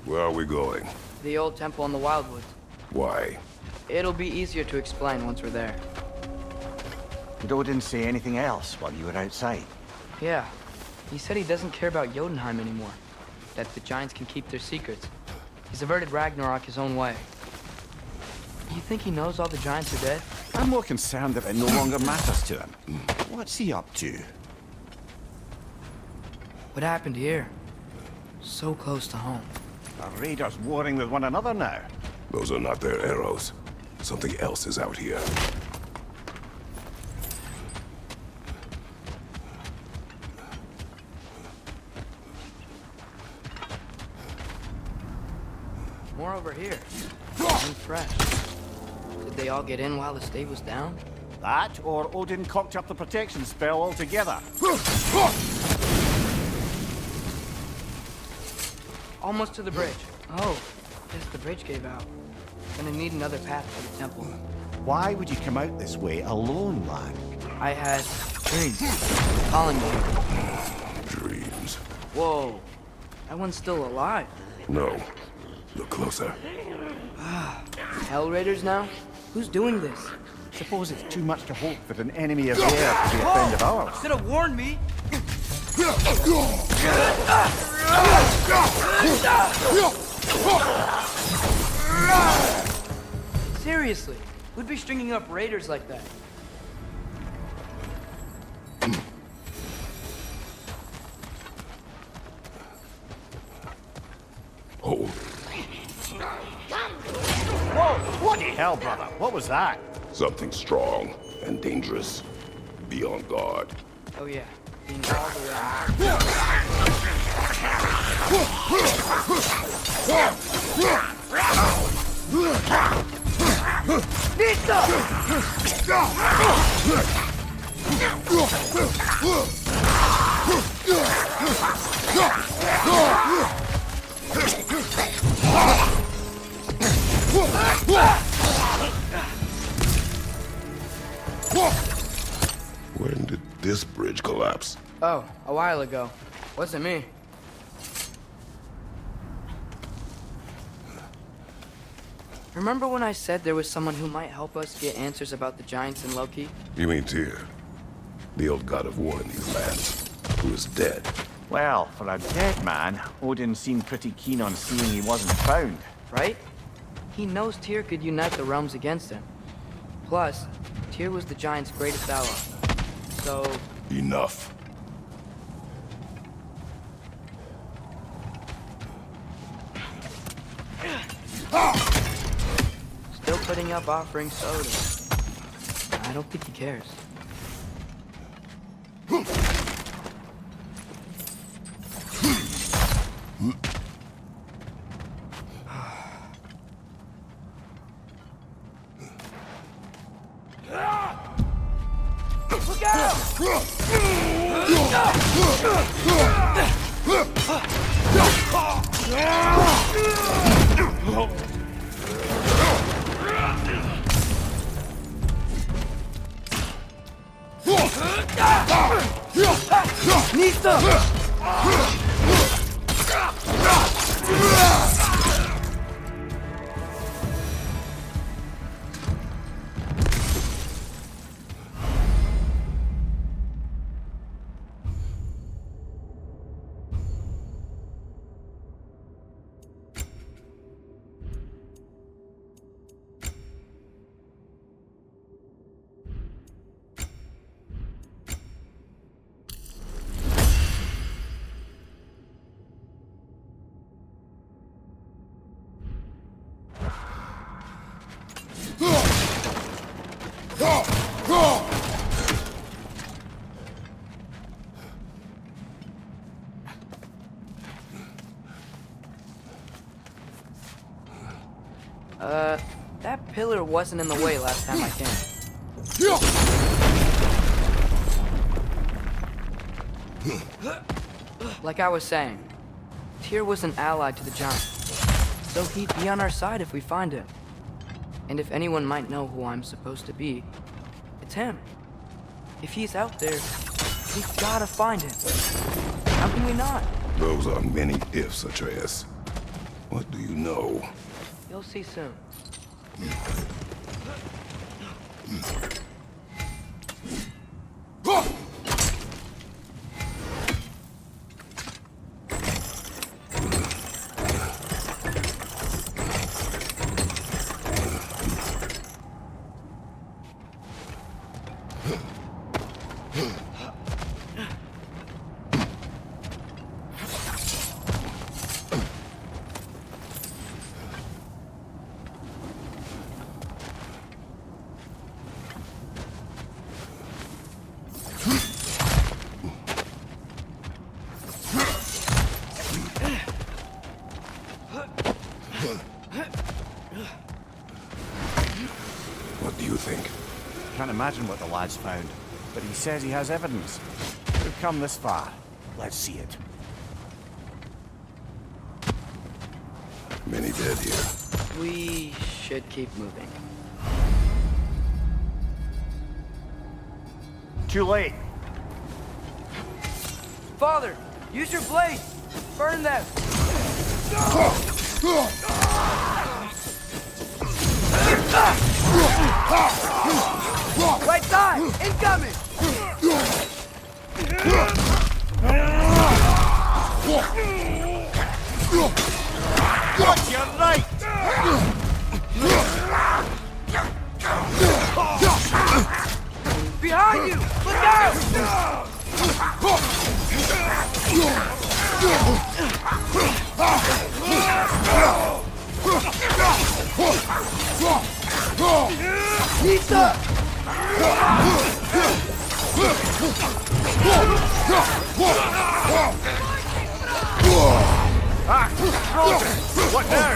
Where are we going? The old temple in the Wildwoods. Why? It'll be easier to explain once we're there. Did Odin say anything else while you were outside? Yeah. He said he doesn't care about Jotunheim anymore. That the giants can keep their secrets. He's averted Ragnarok his own way. You think he knows all the giants are dead? I'm more concerned that it no longer matters to him. What's he up to? What happened here? So close to home. Are raiders warring with one another now? Those are not their arrows. Something else is out here. More over here. And fresh. Did they all get in while the stave was down? That, or Odin cocked up the protection spell altogether. Almost to the bridge. Oh, guess the bridge gave out. Gonna need another path to the temple. Why would you come out this way alone, lad? I had dreams calling me. Dreams. Whoa, that one's still alive. No. Look closer. Hell Raiders now? Who's doing this? Suppose it's too much to hope that an enemy of theirs could be a friend of ours. Should have warned me. Seriously, who'd be stringing up raiders like that? Oh, Whoa! Bloody hell, brother! What was that? something strong and dangerous. Be on guard. Oh yeah, being all around. When did this bridge collapse? Oh, a while ago. Wasn't me. Remember when I said there was someone who might help us get answers about the giants and Loki? You mean Tyr? The old god of war in these lands, who is dead. Well, for a dead man, Odin seemed pretty keen on seeing he wasn't found. Right? He knows Tyr could unite the realms against him. Plus, Tyr was the giant's greatest ally. So... Enough. Still putting up offering soda. I don't think he cares. Look out! That pillar wasn't in the way last time I came. Like I was saying, Tyr was an ally to the giant, so he'd be on our side if we find him. And if anyone might know who I'm supposed to be, it's him. If he's out there, we gotta find him. How can we not? Those are many ifs, Atreus. What do you know? You'll see soon. What do you think? Can't imagine what the lad's found, but he says he has evidence. We've come this far. Let's see it. Many dead here. We should keep moving. Too late. Father, use your blade! Burn them! Right side! Incoming! Watch your right! Behind you! Look out! Nita! Ah! Frozen! What now?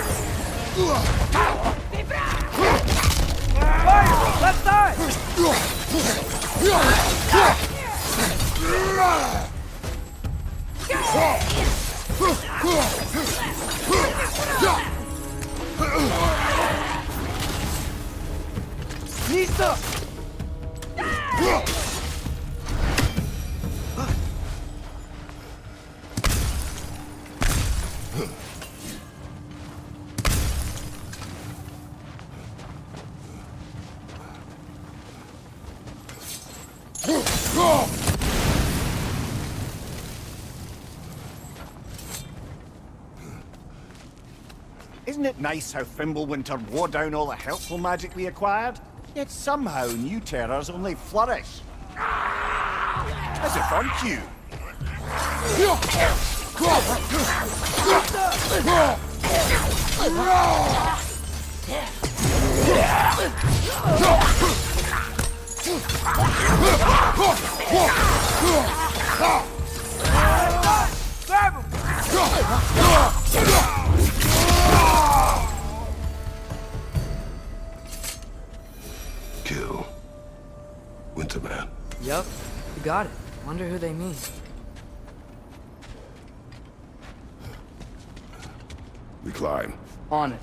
Fire! Left side! Nita! Isn't it nice how FIMBULWINTER wore down all the helpful magic we acquired? Yet somehow new terrors only flourish. As if on cue. Grab him! Kill. Winterman. Yup, you got it. Wonder who they mean. We climb. On it.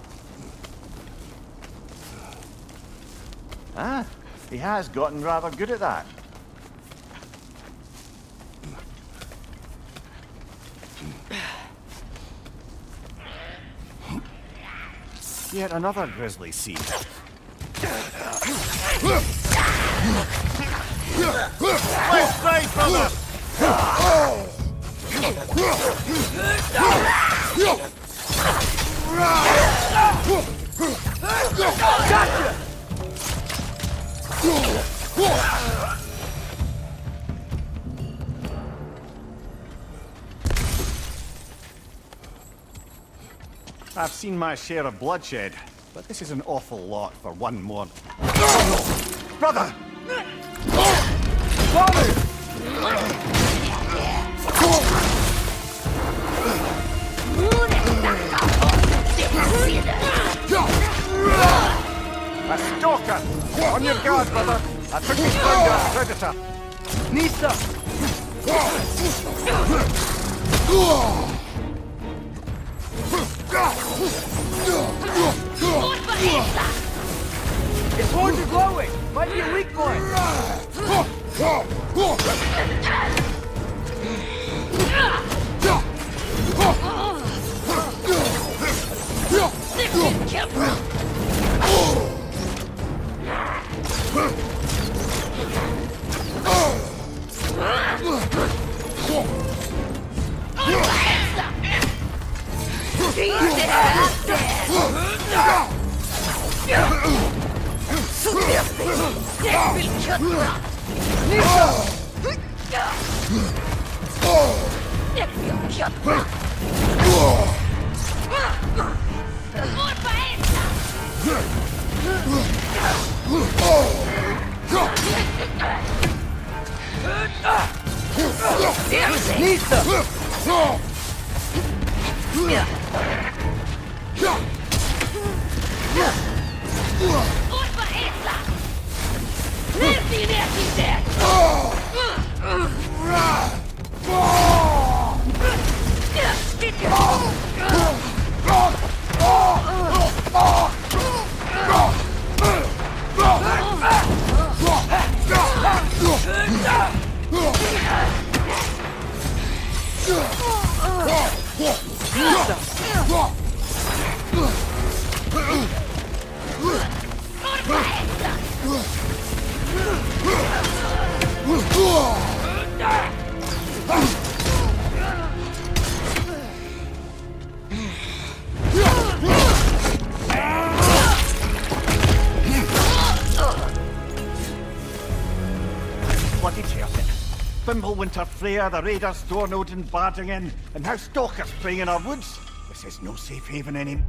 Ah, he has gotten rather good at that. Yet another grisly scene. Let's fight for them! Gotcha! I've seen my share of bloodshed, but this is an awful lot for one more. Brother! A stalker! On your guard, brother! I took his friend a predator! Nisa! Its horns are glowing! Might be a weak point! Bloody tears it. FIMBULWINTER Freya, the raiders, Stornode and Bardingen, and now stalkers preying in our woods. This is no safe haven anymore.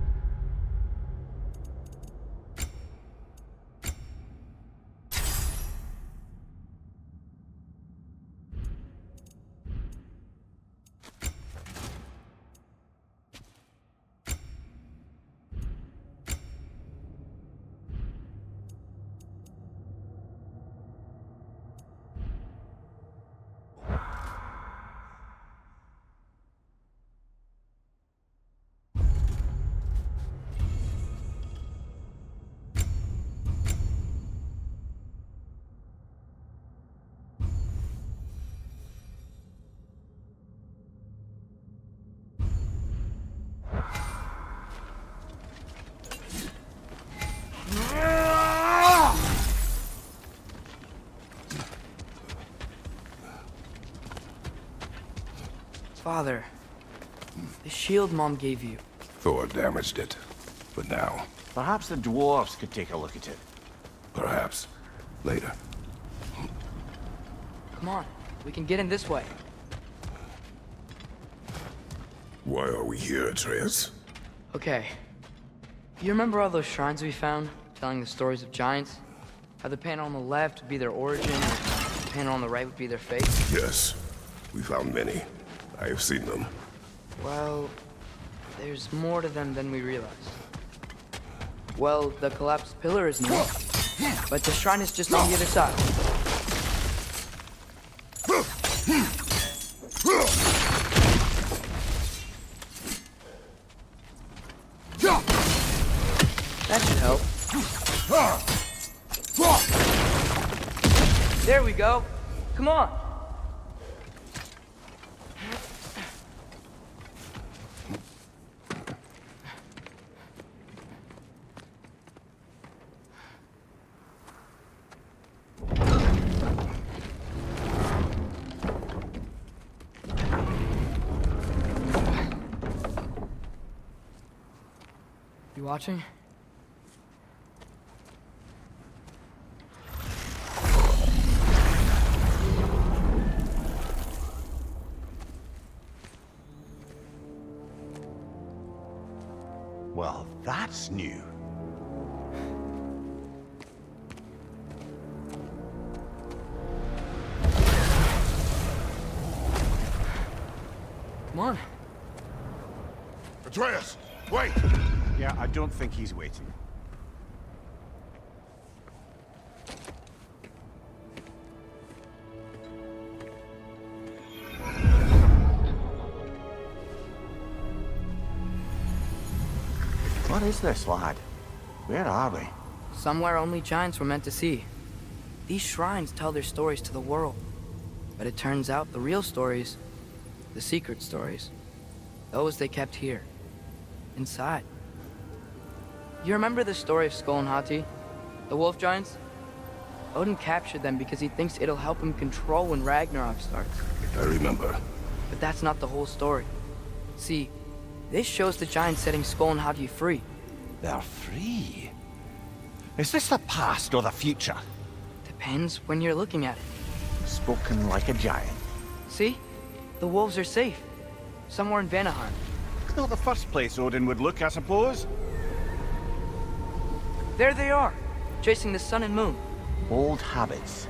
Father, the shield Mom gave you. Thor damaged it. But now, Perhaps the dwarves could take a look at it. perhaps, later. Come on, we can get in this way. Why are we here, Atreus? Okay. You remember all those shrines we found, telling the stories of giants? How the panel on the left would be their origin, and the panel on the right would be their fate? Yes, we found many. I have seen them. Well, there's more to them than we realized. Well, the collapsed pillar is new, but the shrine is just on the other side. That should help. There we go. Come on. You watching? Well, that's new. Come on. Atreus, wait! Yeah, I don't think he's waiting. What is this, lad? Where are we? Somewhere only giants were meant to see. These shrines tell their stories to the world. But it turns out the real stories, the secret stories, those they kept here, inside. You remember the story of Skull and Hati, the wolf giants? Odin captured them because he thinks it'll help him control when Ragnarok starts. I remember. But that's not the whole story. See, This shows the giants setting Skull and Hagi free. They're free. Is this the past or the future? Depends when you're looking at it. Spoken like a giant. See? The wolves are safe. Somewhere in Vanaheim. Not the first place Odin would look, I suppose. There they are, chasing the sun and moon. Old habits.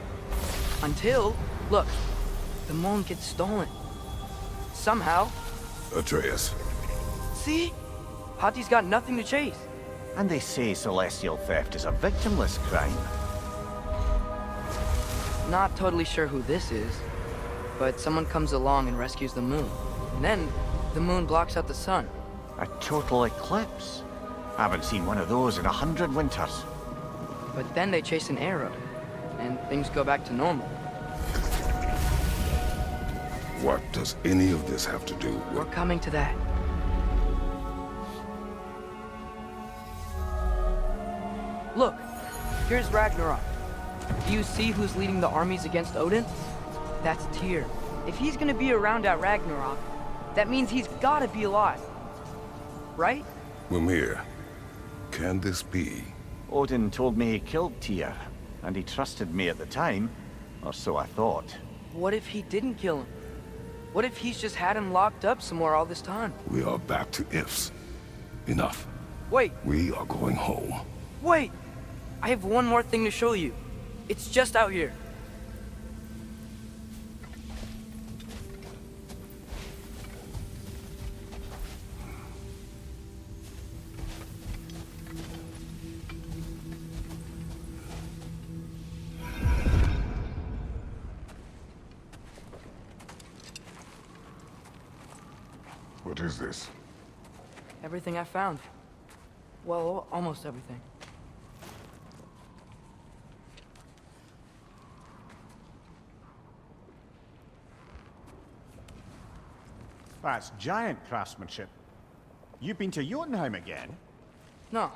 Until, look, the moon gets stolen. Somehow. Atreus. See? Hagi's got nothing to chase. And they say celestial theft is a victimless crime. Not totally sure who this is, but someone comes along and rescues the moon. And then, the moon blocks out the sun. A total eclipse. Haven't seen one of those in 100 winters. But then they chase an arrow, and things go back to normal. What does any of this have to do with... We're coming to that. Look, here's Ragnarok. Do you see who's leading the armies against Odin? That's Tyr. If he's gonna be around at Ragnarok, that means he's gotta be alive. Right? Mimir, can this be? Odin told me he killed Tyr, and he trusted me at the time, or so I thought. What if he didn't kill him? What if he's just had him locked up somewhere all this time? We are back to ifs. Enough. Wait, We are going home. wait! I have one more thing to show you. It's just out here. What is this? Everything I found. Well, almost everything. That's giant craftsmanship. You've been to Jotunheim again? No,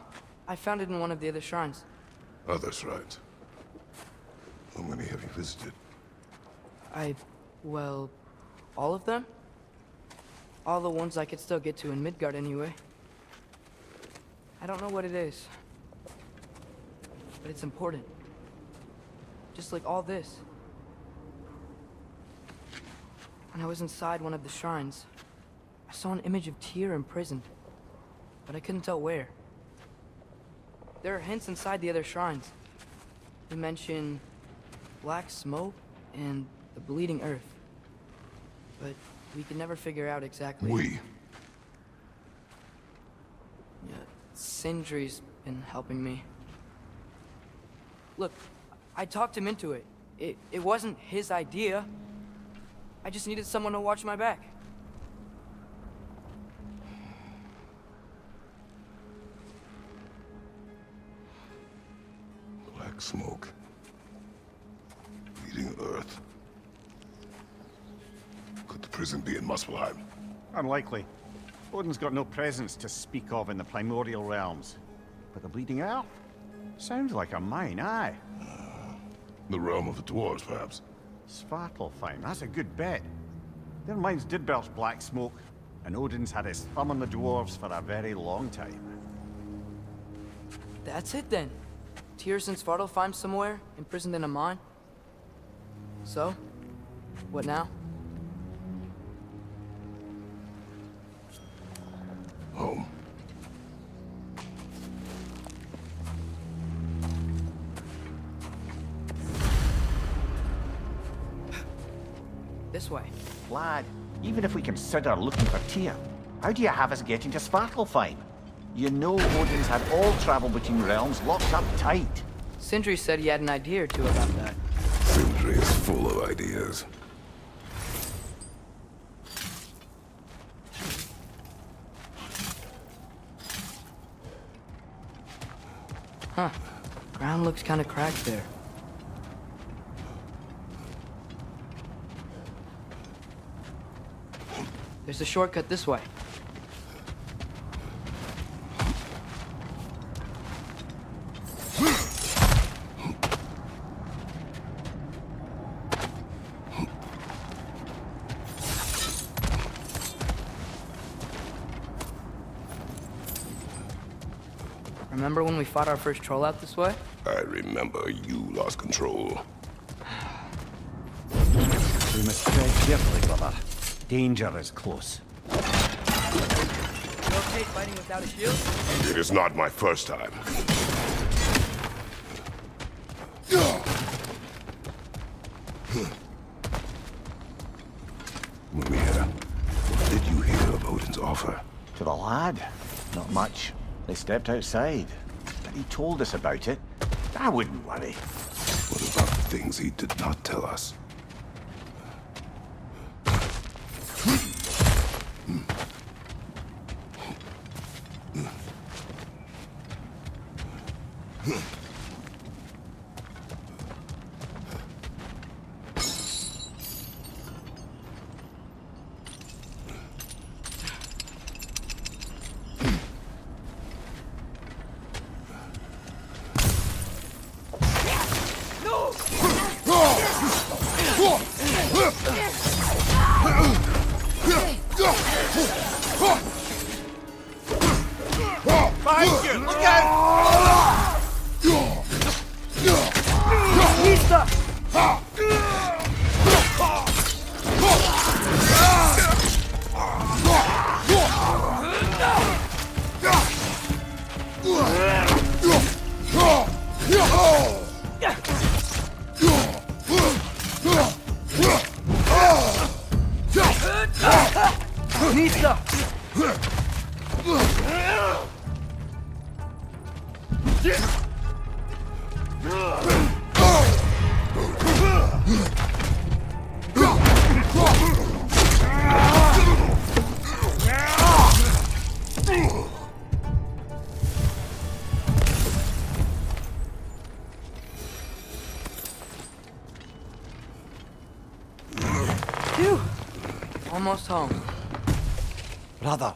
I found it in one of the other shrines. Other shrines. How many have you visited? Well, all of them? All the ones I could still get to in Midgard anyway. I don't know what it is. But it's important. Just like all this. When I was inside one of the shrines, I saw an image of Tyr imprisoned. But I couldn't tell where. There are hints inside the other shrines. They mention black smoke and the bleeding earth. But we could never figure out exactly. We. Yeah, Sindri's been helping me. Look, I talked him into it. It wasn't his idea. I just needed someone to watch my back. Black smoke. Bleeding earth. Could the prison be in Muspelheim? Unlikely. Odin's got no presence to speak of in the primordial realms. But the Bleeding Earth? Sounds like a mine, aye. The realm of the dwarves, perhaps. Svartalfheim, that's a good bet. Their mines did belch black smoke, and Odin's had his thumb on the dwarves for a very long time. That's it then. Tyr's in Svartalfheim somewhere, imprisoned in a mine. So, what now? Home. This way. Lad, even if we consider looking for Tyr, how do you have us getting to Svartalfheim? You know Odin's had all travel between realms locked up tight. Sindri said he had an idea or two about that. Sindri is full of ideas. Huh. Ground looks kind of cracked there. There's a shortcut this way. Remember when we fought our first troll out this way? I remember you lost control. We must tread carefully, brother. Danger is close. You okay fighting without a shield? It is not my first time. Maria, what did you hear of Odin's offer? To the lad? Not much. They stepped outside. But he told us about it. I wouldn't worry. What about the things he did not tell us? Behind you! Look out! Nista! Phew! Almost home. Brother,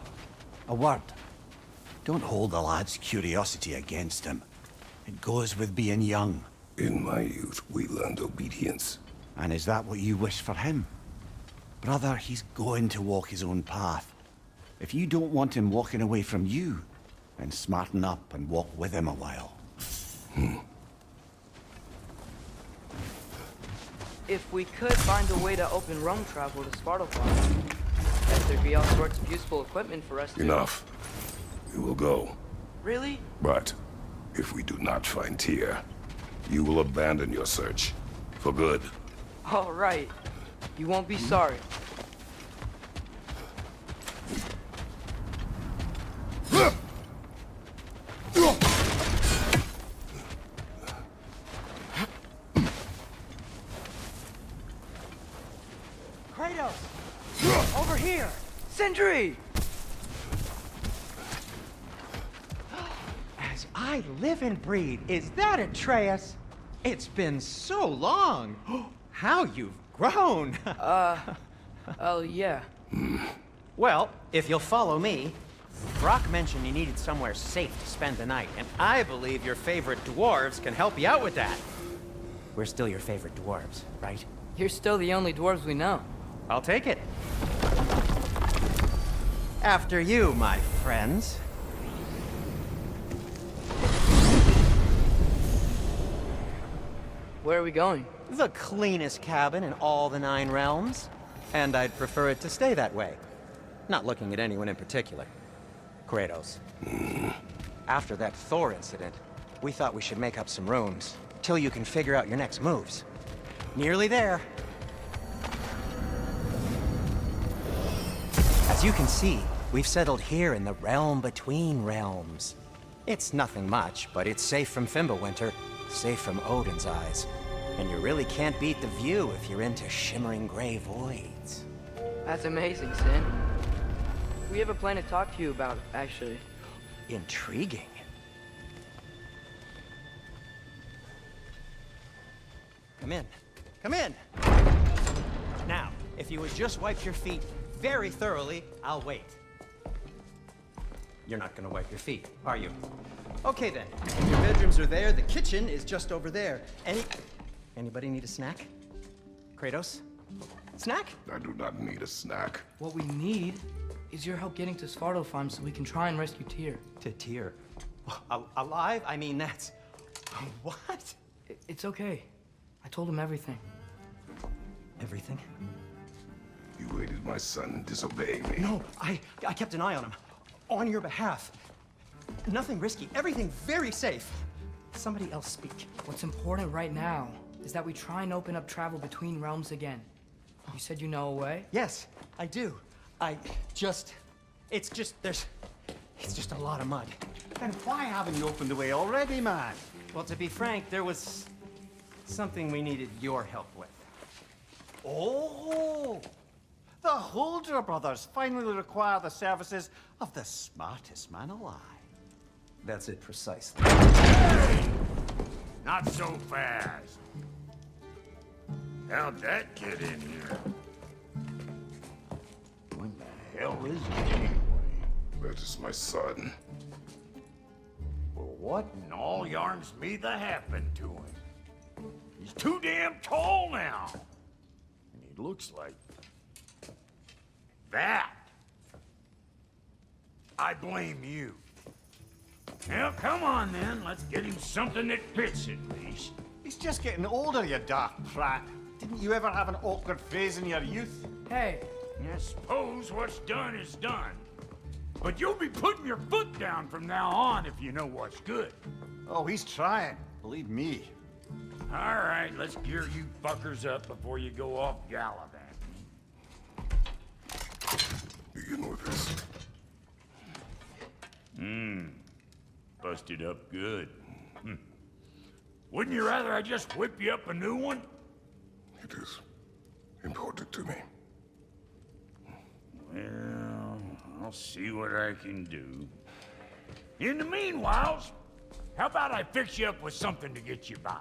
a word. Don't hold the lad's curiosity against him. It goes with being young. In my youth, we learned obedience. And is that what you wish for him? Brother, he's going to walk his own path. If you don't want him walking away from you, then smarten up and walk with him a while. If we could find a way to open roam travel to Svartalfheim, bet there'd be all sorts of useful equipment for us to... Enough. We will go. Really? But if we do not find Tyr, you will abandon your search. For good. All right. You won't be sorry. Kratos! Over here! Sindri! As I live and breathe, is that Atreus? It's been so long! How you've grown! Oh, yeah. Well, if you'll follow me, Brock mentioned you needed somewhere safe to spend the night, and I believe your favorite dwarves can help you out with that. We're still your favorite dwarves, right? You're still the only dwarves we know. I'll take it. After you, my friends. Where are we going? The cleanest cabin in all the 9 realms. And I'd prefer it to stay that way. Not looking at anyone in particular. Kratos. After that Thor incident, we thought we should make up some rooms, till you can figure out your next moves. Nearly there. As you can see, we've settled here in the realm between realms. It's nothing much, but it's safe from FIMBULWINTER, safe from Odin's eyes. And you really can't beat the view if you're into shimmering gray voids. That's amazing, Sin. We have a plan to talk to you about, actually. Intriguing. Come in. Come in! Now, if you would just wipe your feet very thoroughly, I'll wait. You're not gonna wipe your feet, are you? Okay then. Your bedrooms are there, the kitchen is just over there. Anybody need a snack? Kratos? Snack? I do not need a snack. What we need is your help getting to Svartalfheim so we can try and rescue Tyr. To Tyr. Alive? I mean, that's... What? It's okay. I told him everything. Everything? You aided my son disobeying me. No, I kept an eye on him. On your behalf. Nothing risky. Everything very safe. Somebody else speak. What's important right now is that we try and open up travel between realms again. You said you know a way? Yes, I do. It's just a lot of mud. Then why haven't you opened the way already, man? Well, to be frank, there was something we needed your help with. Oh! The Holder brothers finally require the services of the smartest man alive. That's it precisely. Not so fast. How'd that get in here? When the hell is it anyway? That is my son. Well, what in all yarns me that happened to him? He's too damn tall now. And he looks like... that. I blame you. Well, come on then. Let's get him something that fits at least. He's just getting older, you dark prat. Didn't you ever have an awkward phase in your youth? Hey, I suppose what's done is done. But you'll be putting your foot down from now on if you know what's good. Oh, he's trying. Believe me. All right, let's gear you fuckers up before you go off gallivanting. Begin with this. Busted up good. Wouldn't you rather I just whip you up a new one? It is important to me. Well, I'll see what I can do. In the meanwhile, how about I fix you up with something to get you by?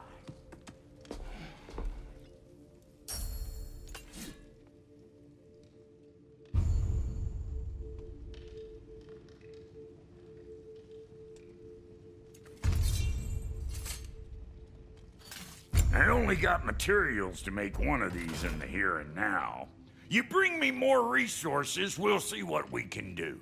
I only got materials to make one of these in the here and now. You bring me more resources, we'll see what we can do.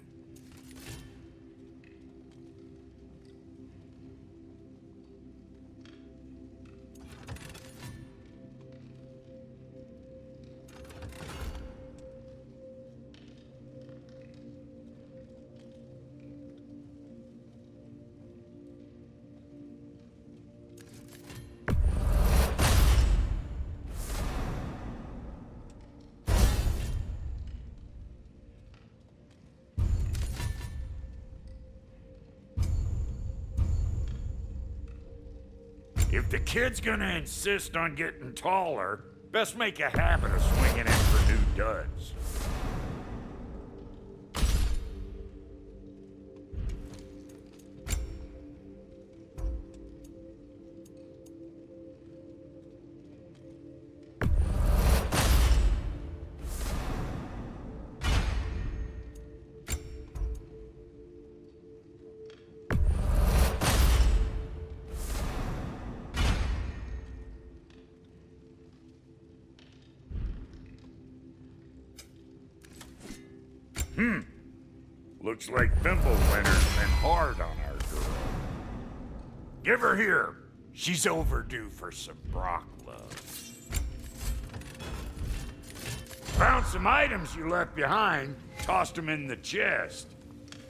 If the kid's gonna insist on getting taller, best make a habit of swinging in for new duds. Looks like FIMBULWINTER's been hard on our girl. Give her here. She's overdue for some Brock love. Found some items you left behind, tossed them in the chest.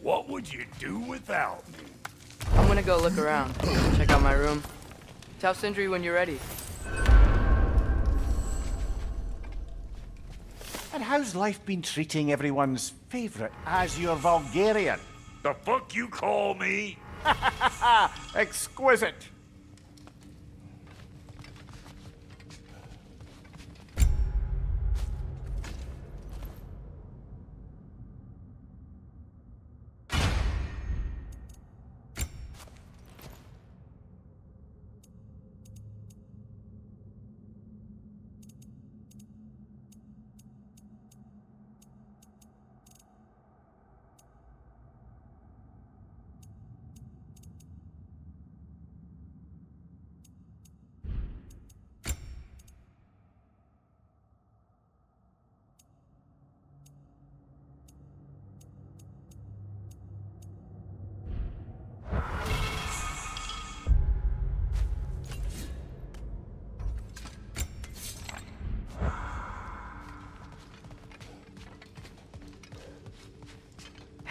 What would you do without me? I'm gonna go look around. Check out my room. Tell Sindri when you're ready. And how's life been treating everyone's favorite Azure Vulgarian? The fuck you call me? Exquisite.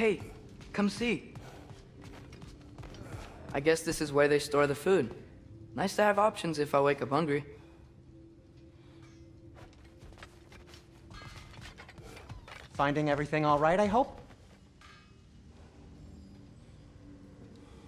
Hey, come see. I guess this is where they store the food. Nice to have options if I wake up hungry. Finding everything all right, I hope?